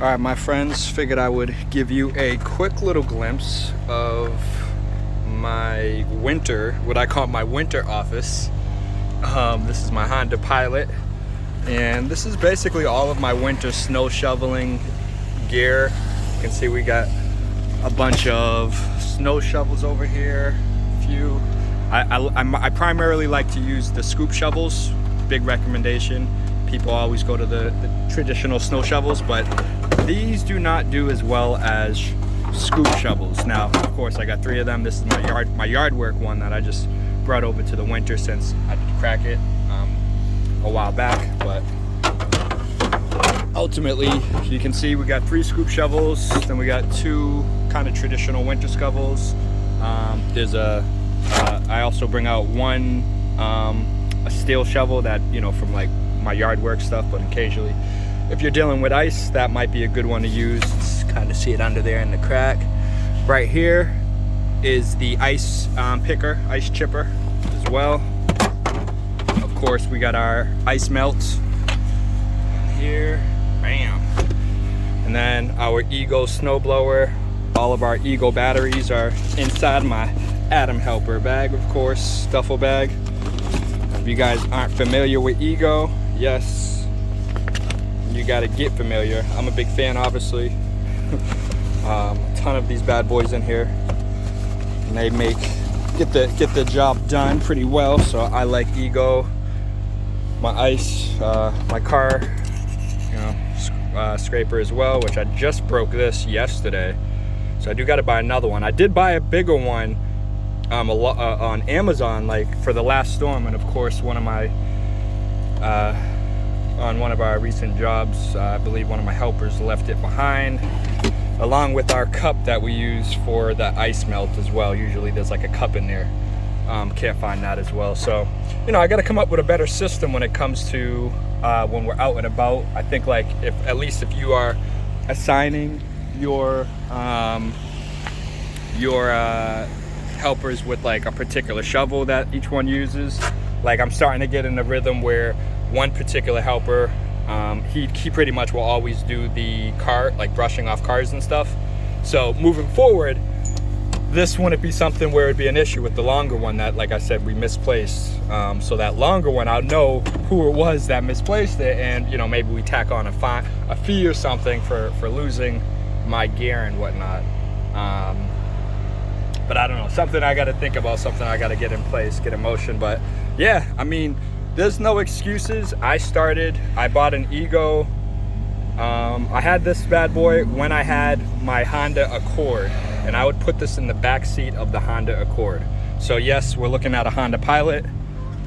All right, my friends, figured I would give you a quick little glimpse of my winter, what I call my winter office. This is my Honda Pilot, and this is basically all of my winter snow shoveling gear. You can see we got a bunch of snow shovels over here, a few. I primarily like to use the scoop shovels. Big recommendation. People always go to the traditional snow shovels, but these do not do as well as scoop shovels. Now, of course, I got 3 of them. This is my yard work one that I just brought over to the winter since I did crack it a while back. But ultimately, you can see we got 3 scoop shovels. Then we got 2 kind of traditional winter shovels. I also bring out one a steel shovel that, you know, from like my yard work stuff, but occasionally if you're dealing with ice, that might be a good one to use. Kind of see it under there in the crack. Right here is the ice picker, ice chipper as well. Of course, we got our ice melts here, bam. And then our Ego snowblower. All of our Ego batteries are inside my AdamHelper bag, of course, duffel bag. If you guys aren't familiar with Ego, yes, you gotta get familiar. I'm a big fan, obviously. A ton of these bad boys in here, and they get the job done pretty well. So I like Ego. My ice, my car, you know, scraper as well, which I just broke this yesterday. So I do gotta buy another one. I did buy a bigger one on Amazon, like for the last storm, and of course one of my on one of our recent jobs, I believe one of my helpers left it behind, along with our cup that we use for the ice melt as well. Usually there's like a cup in there. Can't find that as well. So, you know, I got to come up with a better system when it comes to when we're out and about. I think like at least if you are assigning your helpers with like a particular shovel that each one uses, like I'm starting to get in the rhythm where one particular helper, he pretty much will always do the car, like brushing off cars and stuff. So moving forward, this wouldn't be something where it'd be an issue with the longer one that, like I said, we misplaced. So that longer one, I'll know who it was that misplaced it, and you know, maybe we tack on a fee or something for losing my gear and whatnot. But I don't know, something I got to think about, something I got to get in place, get in motion. But yeah, I mean, there's no excuses. I bought an Ego. I had this bad boy when I had my Honda Accord, and I would put this in the back seat of the Honda Accord. So yes, we're looking at a Honda Pilot.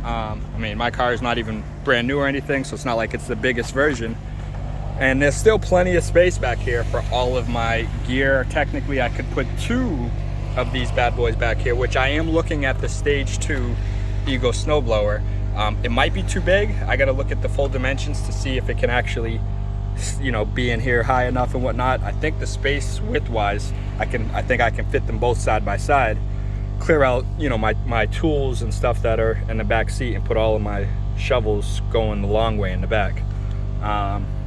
I mean, my car is not even brand new or anything, so it's not like it's the biggest version. And there's still plenty of space back here for all of my gear. Technically, I could put 2 of these bad boys back here, which I am looking at the Stage 2 Ego snowblower. It might be too big. I got to look at the full dimensions to see if it can actually, you know, be in here high enough and whatnot. I think the space width-wise, I think I can fit them both side by side, clear out, you know, my tools and stuff that are in the back seat, and put all of my shovels going the long way in the back.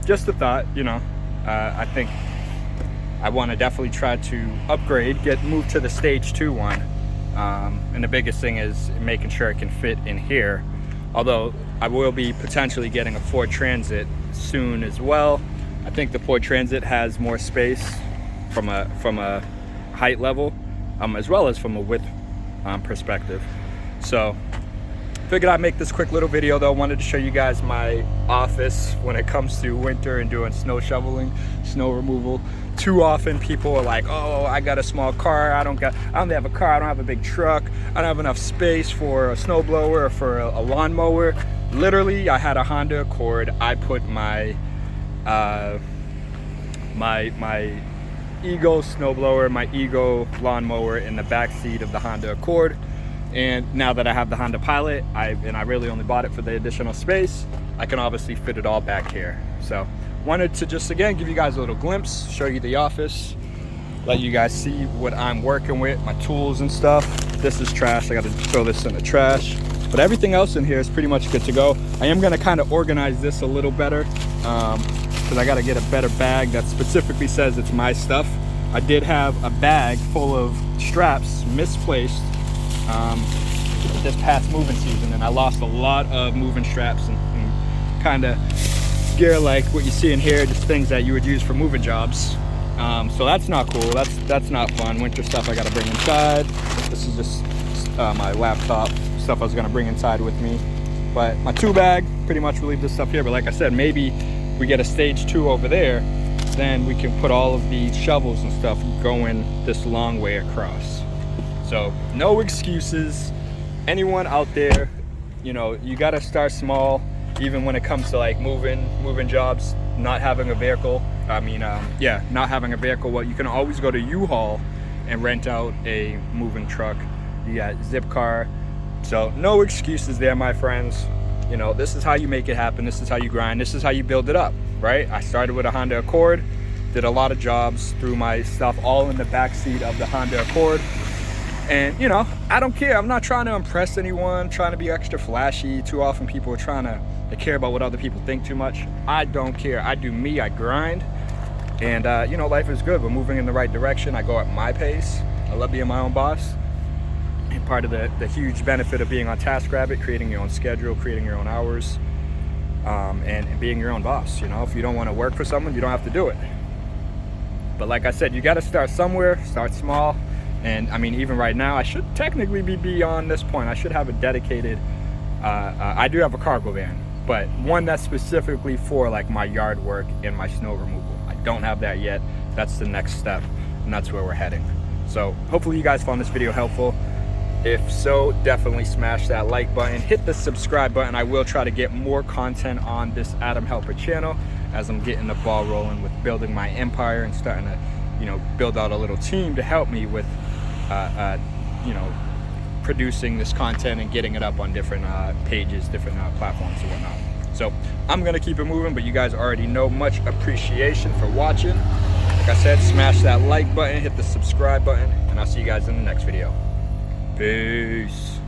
Just a thought, you know. I think I want to definitely try to upgrade, move to the Stage 2 one. And the biggest thing is making sure it can fit in here. Although I will be potentially getting a Ford Transit soon as well. I think the Ford Transit has more space from a height level, as well as from a width perspective. So figured I'd make this quick little video though. Wanted to show you guys my office when it comes to winter and doing snow shoveling, snow removal. Too often people are like, oh, I got a small car, I don't have a car, I don't have a big truck, I don't have enough space for a snowblower or for a lawnmower. Literally, I had a Honda Accord. I put my my Ego snowblower, my Ego lawnmower in the back seat of the Honda Accord. And now that I have the Honda Pilot, I really only bought it for the additional space, I can obviously fit it all back here. So wanted to just again give you guys a little glimpse, show you the office, let you guys see what I'm working with, my tools and stuff. This is trash, I got to throw this in the trash, but everything else in here is pretty much good to go. I am going to kind of organize this a little better. because I got to get a better bag that specifically says it's my stuff. I did have a bag full of straps misplaced this past moving season, and I lost a lot of moving straps and kind of gear like what you see in here, just things that you would use for moving jobs. So that's not cool. That's not fun. Winter stuff I got to bring inside. This is just my laptop stuff I was going to bring inside with me. But my 2 bag pretty much will leave this stuff here. But like I said, maybe we get a stage 2 over there, then we can put all of the shovels and stuff going this long way across. So no excuses. Anyone out there, you know, you got to start small, even when it comes to like moving jobs, not having a vehicle. Not having a vehicle. Well, you can always go to U-Haul and rent out a moving truck. You got Zipcar. So no excuses there, my friends. You know, this is how you make it happen. This is how you grind. This is how you build it up, right? I started with a Honda Accord, did a lot of jobs, threw my stuff all in the back seat of the Honda Accord. And, you know, I don't care. I'm not trying to impress anyone, trying to be extra flashy. Too often people are trying to care about what other people think too much. I don't care. I do me. I grind. And, you know, life is good. We're moving in the right direction. I go at my pace. I love being my own boss. And part of the huge benefit of being on TaskRabbit, creating your own schedule, creating your own hours, and being your own boss. You know, if you don't want to work for someone, you don't have to do it. But like I said, you got to start somewhere, start small. And I mean, even right now, I should technically be beyond this point. I should have a dedicated, I do have a cargo van, but one that's specifically for like my yard work and my snow removal. I don't have that yet. That's the next step, and that's where we're heading. So hopefully you guys found this video helpful. If so, definitely smash that like button, hit the subscribe button. I will try to get more content on this AdamHelper channel as I'm getting the ball rolling with building my empire and starting to, you know, build out a little team to help me with, you know, producing this content and getting it up on different pages, different platforms and whatnot. So I'm gonna keep it moving, but you guys already know, much appreciation for watching. Like I said, smash that like button, hit the subscribe button, and I'll see you guys in the next video. Peace.